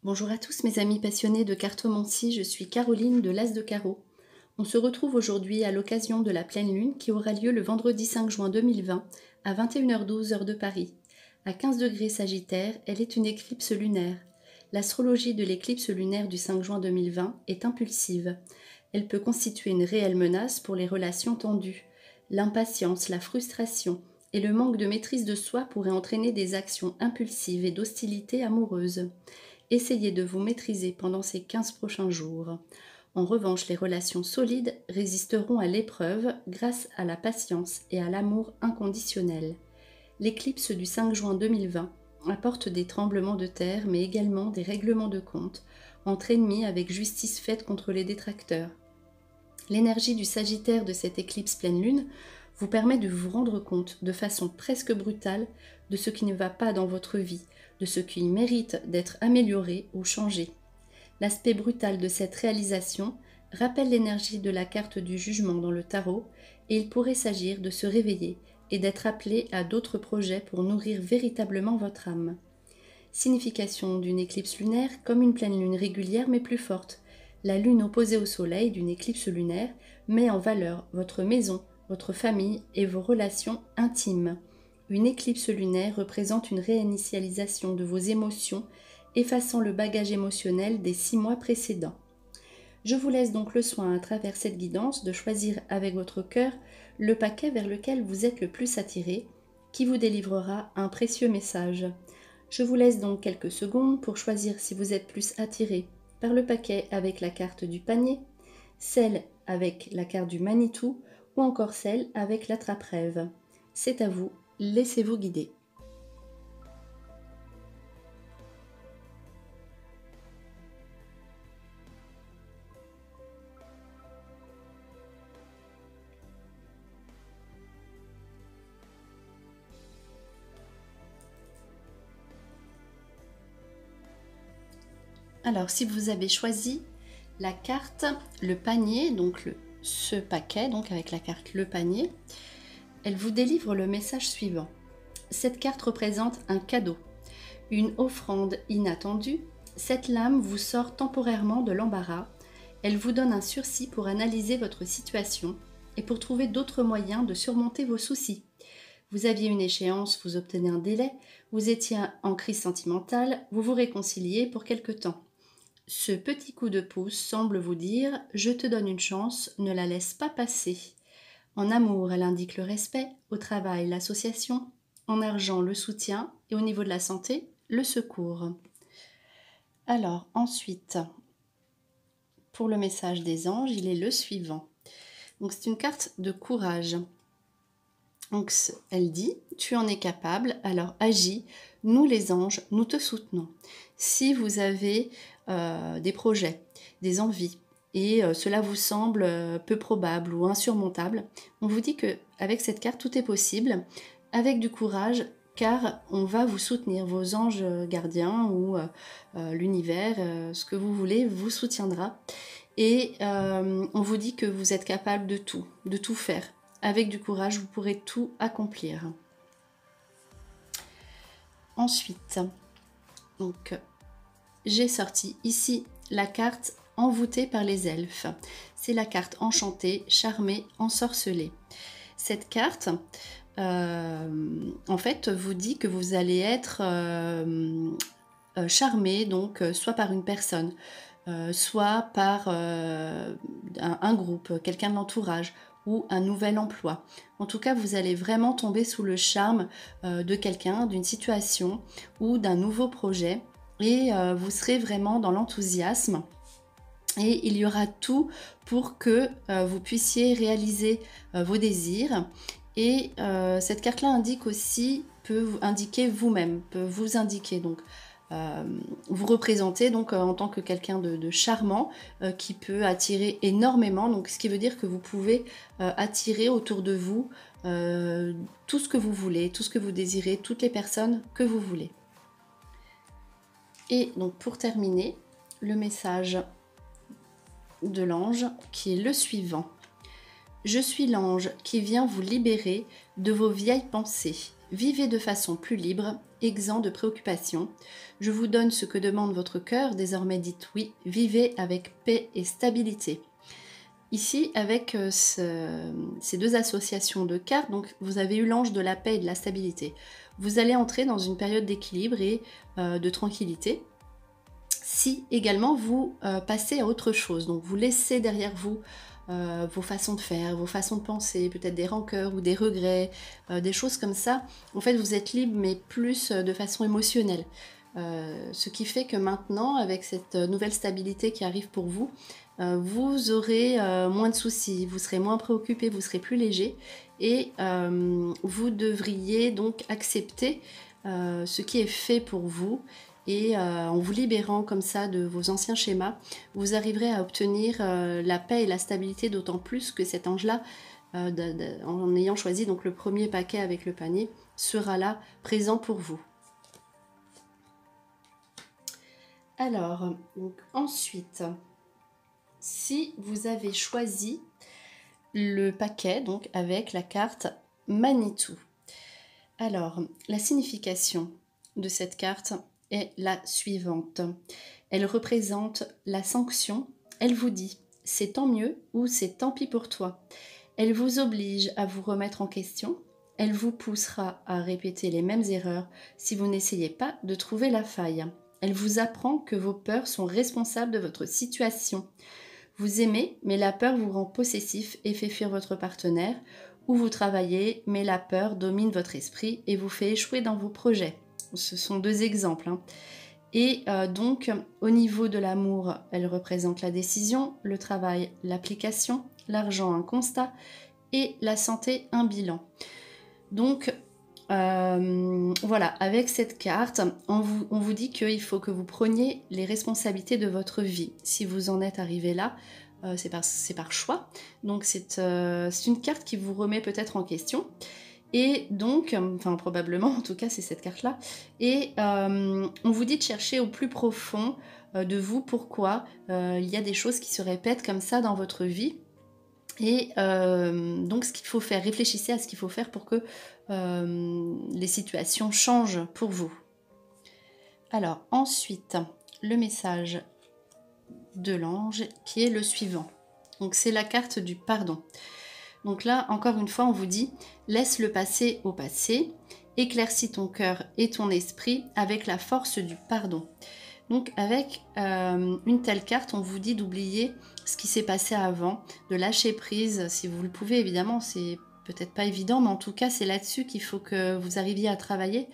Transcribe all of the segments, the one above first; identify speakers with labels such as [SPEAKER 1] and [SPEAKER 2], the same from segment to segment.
[SPEAKER 1] Bonjour à tous mes amis passionnés de cartomancie, je suis Caroline de l'As de Carreau. On se retrouve aujourd'hui à l'occasion de la pleine lune qui aura lieu le vendredi 5 juin 2020 à 21h12 heure de Paris. À 15 degrés Sagittaire, elle est une éclipse lunaire. L'astrologie de l'éclipse lunaire du 5 juin 2020 est impulsive. Elle peut constituer une réelle menace pour les relations tendues. L'impatience, la frustration et le manque de maîtrise de soi pourraient entraîner des actions impulsives et d'hostilité amoureuse. Essayez de vous maîtriser pendant ces 15 prochains jours. En revanche, les relations solides résisteront à l'épreuve grâce à la patience et à l'amour inconditionnel. L'éclipse du 5 juin 2020 apporte des tremblements de terre, mais également des règlements de compte, entre ennemis avec justice faite contre les détracteurs. L'énergie du Sagittaire de cette éclipse pleine lune vous permet de vous rendre compte de façon presque brutale de ce qui ne va pas dans votre vie, de ce qui mérite d'être amélioré ou changé. L'aspect brutal de cette réalisation rappelle l'énergie de la carte du jugement dans le tarot et il pourrait s'agir de se réveiller et d'être appelé à d'autres projets pour nourrir véritablement votre âme. Signification d'une éclipse lunaire comme une pleine lune régulière mais plus forte. La lune opposée au soleil d'une éclipse lunaire met en valeur votre maison, votre famille et vos relations intimes. Une éclipse lunaire représente une réinitialisation de vos émotions, effaçant le bagage émotionnel des 6 mois précédents. Je vous laisse donc le soin à travers cette guidance de choisir avec votre cœur le paquet vers lequel vous êtes le plus attiré, qui vous délivrera un précieux message. Je vous laisse donc quelques secondes pour choisir si vous êtes plus attiré par le paquet avec la carte du panier, celle avec la carte du Manitou ou encore celle avec l'attrape-rêve. C'est à vous, laissez-vous guider. Alors, si vous avez choisi la carte, le panier, donc ce paquet, donc avec la carte le panier, elle vous délivre le message suivant. Cette carte représente un cadeau, une offrande inattendue. Cette lame vous sort temporairement de l'embarras. Elle vous donne un sursis pour analyser votre situation et pour trouver d'autres moyens de surmonter vos soucis. Vous aviez une échéance, vous obtenez un délai, vous étiez en crise sentimentale, vous vous réconciliez pour quelque temps. Ce petit coup de pouce semble vous dire « Je te donne une chance, ne la laisse pas passer ». En amour, elle indique le respect, au travail, l'association, en argent, le soutien et au niveau de la santé, le secours. Alors, ensuite, pour le message des anges, il est le suivant. Donc, c'est une carte de courage. Donc, elle dit « Tu en es capable, alors agis, nous les anges, nous te soutenons ». Si vous avez des projets, des envies, et cela vous semble peu probable ou insurmontable, on vous dit qu'avec cette carte, tout est possible, avec du courage, car on va vous soutenir, vos anges gardiens ou l'univers, ce que vous voulez, vous soutiendra. Et on vous dit que vous êtes capable de tout faire. Avec du courage, vous pourrez tout accomplir. Ensuite, donc, j'ai sorti ici la carte envoûtée par les elfes. C'est la carte enchantée, charmée, ensorcelée. Cette carte, en fait, vous dit que vous allez être charmé, donc soit par une personne, soit par un groupe, quelqu'un de l'entourage, ou un nouvel emploi. En tout cas, vous allez vraiment tomber sous le charme de quelqu'un, d'une situation ou d'un nouveau projet et vous serez vraiment dans l'enthousiasme et il y aura tout pour que vous puissiez réaliser vos désirs et cette carte-là indique aussi, peut vous indiquer vous-même, peut vous indiquer donc vous représentez donc en tant que quelqu'un de charmant qui peut attirer énormément, donc ce qui veut dire que vous pouvez attirer autour de vous tout ce que vous voulez, tout ce que vous désirez, toutes les personnes que vous voulez. Et donc pour terminer, le message de l'ange qui est le suivant. Je suis l'ange qui vient vous libérer de vos vieilles pensées. Vivez de façon plus libre exempt de préoccupations. Je vous donne ce que demande votre cœur, désormais dites oui, vivez avec paix et stabilité. Ici, avec ces deux associations de cartes, donc vous avez eu l'ange de la paix et de la stabilité. Vous allez entrer dans une période d'équilibre et de tranquillité. Si également vous passez à autre chose, donc vous laissez derrière vous vos façons de faire, vos façons de penser, peut-être des rancœurs ou des regrets, des choses comme ça. En fait, vous êtes libre, mais plus de façon émotionnelle. Ce qui fait que maintenant, avec cette nouvelle stabilité qui arrive pour vous, vous aurez moins de soucis, vous serez moins préoccupé, vous serez plus léger et vous devriez donc accepter ce qui est fait pour vous. Et en vous libérant comme ça de vos anciens schémas, vous arriverez à obtenir la paix et la stabilité, d'autant plus que cet ange-là, en ayant choisi donc le premier paquet avec le panier, sera là, présent pour vous. Alors, donc, ensuite, si vous avez choisi le paquet donc avec la carte Manitou, alors la signification de cette carte est la suivante. Elle représente la sanction. Elle vous dit « c'est tant mieux » ou « c'est tant pis pour toi ». Elle vous oblige à vous remettre en question. Elle vous poussera à répéter les mêmes erreurs si vous n'essayez pas de trouver la faille. Elle vous apprend que vos peurs sont responsables de votre situation. Vous aimez, mais la peur vous rend possessif et fait fuir votre partenaire. Ou vous travaillez, mais la peur domine votre esprit et vous fait échouer dans vos projets. Ce sont deux exemples. Et donc, au niveau de l'amour, elle représente la décision, le travail, l'application, l'argent, un constat, et la santé, un bilan. Donc, voilà, avec cette carte, on vous dit qu'il faut que vous preniez les responsabilités de votre vie. Si vous en êtes arrivé là, c'est par choix. Donc, c'est une carte qui vous remet peut-être en question. Et donc, enfin probablement, en tout cas c'est cette carte-là, et on vous dit de chercher au plus profond de vous pourquoi il y a des choses qui se répètent comme ça dans votre vie. Et donc ce qu'il faut faire, réfléchissez à ce qu'il faut faire pour que les situations changent pour vous. Alors ensuite, le message de l'ange qui est le suivant. Donc c'est la carte du pardon. Donc là, encore une fois, on vous dit « Laisse le passé au passé, éclaircis ton cœur et ton esprit avec la force du pardon. » Donc avec une telle carte, on vous dit d'oublier ce qui s'est passé avant, de lâcher prise, si vous le pouvez évidemment, c'est peut-être pas évident, mais en tout cas c'est là-dessus qu'il faut que vous arriviez à travailler,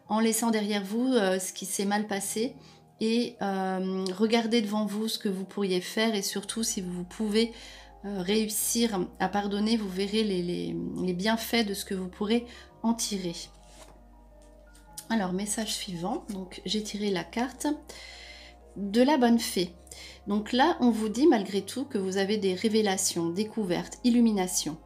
[SPEAKER 1] en laissant derrière vous ce qui s'est mal passé, et regardez devant vous ce que vous pourriez faire, et surtout si vous pouvez réussir à pardonner, vous verrez les bienfaits de ce que vous pourrez en tirer. Alors, message suivant, donc j'ai tiré la carte de la bonne fée. Donc là, on vous dit malgré tout que vous avez des révélations, découvertes, illuminations.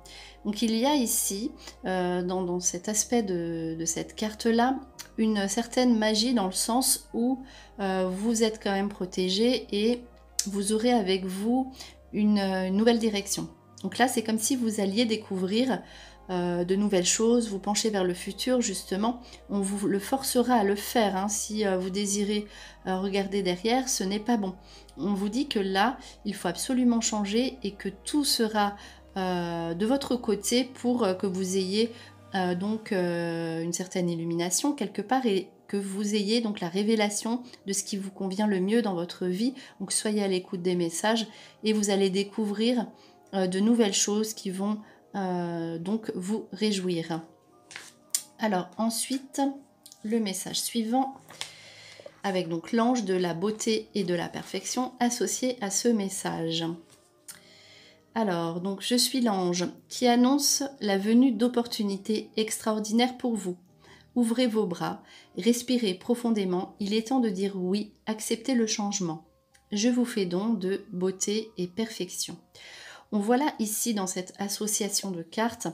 [SPEAKER 1] Donc il y a ici, dans cet aspect de cette carte-là, une certaine magie dans le sens où vous êtes quand même protégé et vous aurez avec vous une nouvelle direction. Donc là, c'est comme si vous alliez découvrir de nouvelles choses, vous penchez vers le futur, justement. On vous le forcera à le faire. Hein. Si vous désirez regarder derrière, ce n'est pas bon. On vous dit que là, il faut absolument changer et que tout sera de votre côté pour que vous ayez donc une certaine illumination quelque part et que vous ayez donc la révélation de ce qui vous convient le mieux dans votre vie. Donc soyez à l'écoute des messages et vous allez découvrir de nouvelles choses qui vont donc vous réjouir. Alors ensuite, le message suivant, avec donc l'ange de la beauté et de la perfection associé à ce message. Alors, donc je suis l'ange qui annonce la venue d'opportunités extraordinaires pour vous. Ouvrez vos bras, respirez profondément, il est temps de dire oui, acceptez le changement. Je vous fais don de beauté et perfection. On voit là ici dans cette association de cartes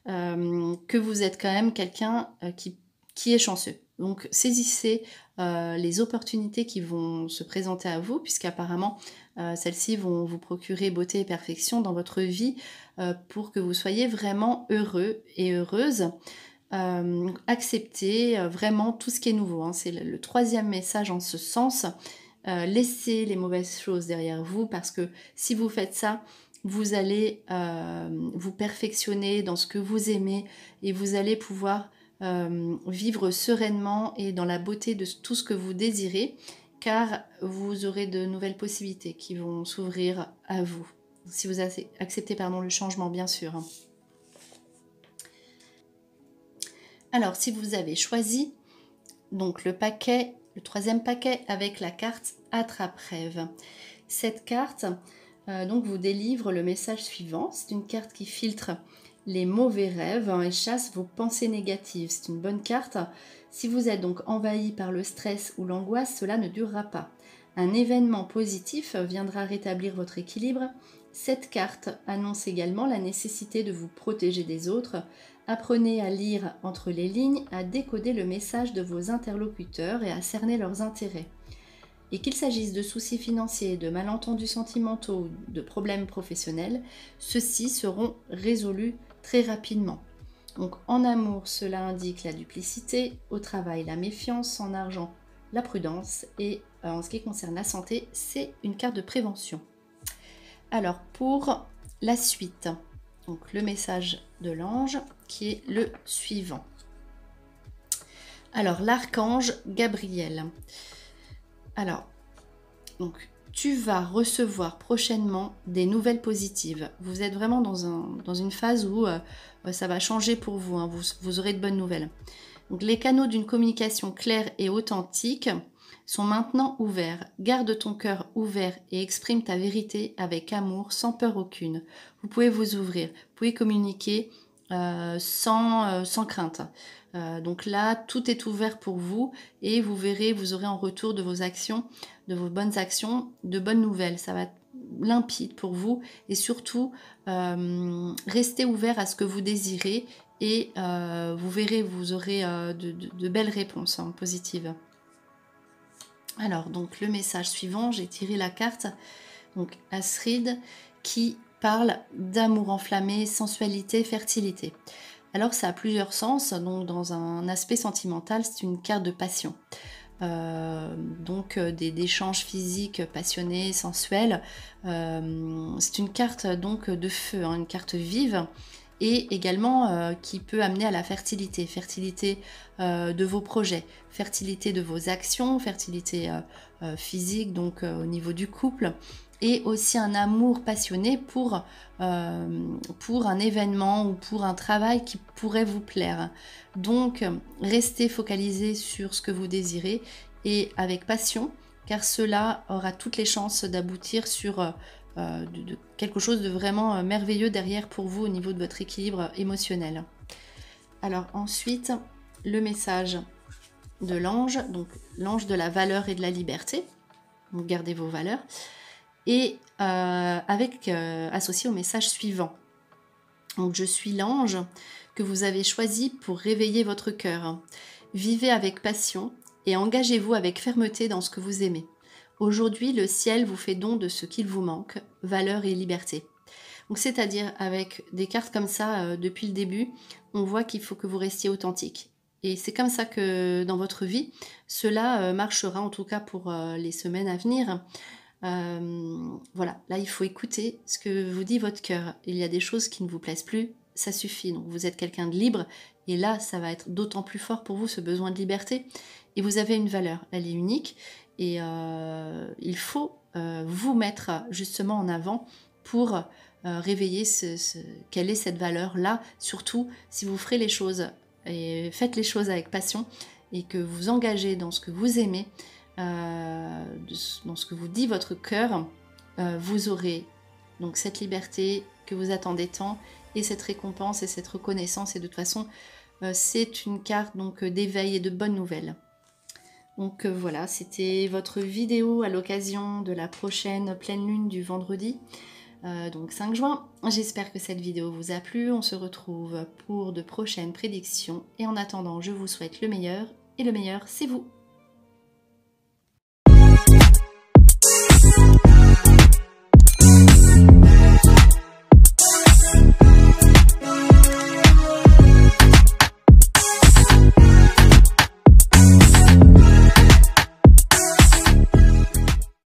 [SPEAKER 1] que vous êtes quand même quelqu'un qui est chanceux. Donc saisissez les opportunités qui vont se présenter à vous, puisqu'apparemment celles-ci vont vous procurer beauté et perfection dans votre vie pour que vous soyez vraiment heureux et heureuse. accepter vraiment tout ce qui est nouveau, hein. C'est le troisième message en ce sens. Laissez les mauvaises choses derrière vous, parce que si vous faites ça, vous allez vous perfectionner dans ce que vous aimez et vous allez pouvoir vivre sereinement et dans la beauté de tout ce que vous désirez, car vous aurez de nouvelles possibilités qui vont s'ouvrir à vous. Si vous acceptez le changement, bien sûr. Alors, si vous avez choisi donc le troisième paquet avec la carte Attrape-Rêve, cette carte donc vous délivre le message suivant. C'est une carte qui filtre les mauvais rêves, hein, et chasse vos pensées négatives. C'est une bonne carte. Si vous êtes donc envahi par le stress ou l'angoisse, cela ne durera pas. Un événement positif viendra rétablir votre équilibre. Cette carte annonce également la nécessité de vous protéger des autres. Apprenez à lire entre les lignes, à décoder le message de vos interlocuteurs et à cerner leurs intérêts. Et qu'il s'agisse de soucis financiers, de malentendus sentimentaux, de problèmes professionnels, ceux-ci seront résolus très rapidement. Donc en amour, cela indique la duplicité, au travail la méfiance, en argent la prudence, et en ce qui concerne la santé, c'est une carte de prévention. Alors pour la suite, donc le message de l'ange qui est le suivant. Alors l'archange Gabriel. Alors, donc, tu vas recevoir prochainement des nouvelles positives. Vous êtes vraiment dans une phase où ça va changer pour vous, hein. Vous aurez de bonnes nouvelles. Donc, les canaux d'une communication claire et authentique sont maintenant ouverts. Garde ton cœur ouvert et exprime ta vérité avec amour, sans peur aucune. Vous pouvez vous ouvrir, vous pouvez communiquer sans crainte. Donc là, tout est ouvert pour vous et vous verrez, vous aurez en retour de vos actions, de vos bonnes actions, de bonnes nouvelles. Ça va être limpide pour vous et surtout, restez ouvert à ce que vous désirez et vous verrez, vous aurez de belles réponses, hein, positives. Alors, donc le message suivant, j'ai tiré la carte, donc Astrid, qui parle d'amour enflammé, sensualité, fertilité. Alors ça a plusieurs sens, donc dans un aspect sentimental, c'est une carte de passion. Donc d'échanges physiques passionnés, sensuels. C'est une carte donc de feu, hein, une carte vive, et également qui peut amener à la fertilité. Fertilité de vos projets, fertilité de vos actions, fertilité physique, donc au niveau du couple, et aussi un amour passionné pour un événement ou pour un travail qui pourrait vous plaire. Donc, restez focalisé sur ce que vous désirez et avec passion, car cela aura toutes les chances d'aboutir sur de quelque chose de vraiment merveilleux derrière pour vous au niveau de votre équilibre émotionnel. Alors ensuite, le message de l'ange, donc l'ange de la valeur et de la liberté. Donc, gardez vos valeurs. Et associé au message suivant. Donc je suis l'ange que vous avez choisi pour réveiller votre cœur. Vivez avec passion et engagez-vous avec fermeté dans ce que vous aimez. Aujourd'hui, le ciel vous fait don de ce qu'il vous manque, valeur et liberté. Donc c'est-à-dire, avec des cartes comme ça, depuis le début, on voit qu'il faut que vous restiez authentique. Et c'est comme ça que dans votre vie, cela marchera, en tout cas pour les semaines à venir. Voilà, là il faut écouter ce que vous dit votre cœur. Il y a des choses qui ne vous plaisent plus, ça suffit. Donc vous êtes quelqu'un de libre et là ça va être d'autant plus fort pour vous, ce besoin de liberté. Et vous avez une valeur, elle est unique et il faut vous mettre justement en avant pour réveiller quelle est cette valeur-là. Surtout si vous ferez les choses et faites les choses avec passion et que vous engagez dans ce que vous aimez, dans ce que vous dit votre cœur, vous aurez donc cette liberté que vous attendez tant et cette récompense et cette reconnaissance. Et de toute façon, c'est une carte donc d'éveil et de bonnes nouvelles. Donc voilà, c'était votre vidéo à l'occasion de la prochaine pleine lune du vendredi, donc 5 juin. J'espère que cette vidéo vous a plu. On se retrouve pour de prochaines prédictions et en attendant, je vous souhaite le meilleur et le meilleur, c'est vous.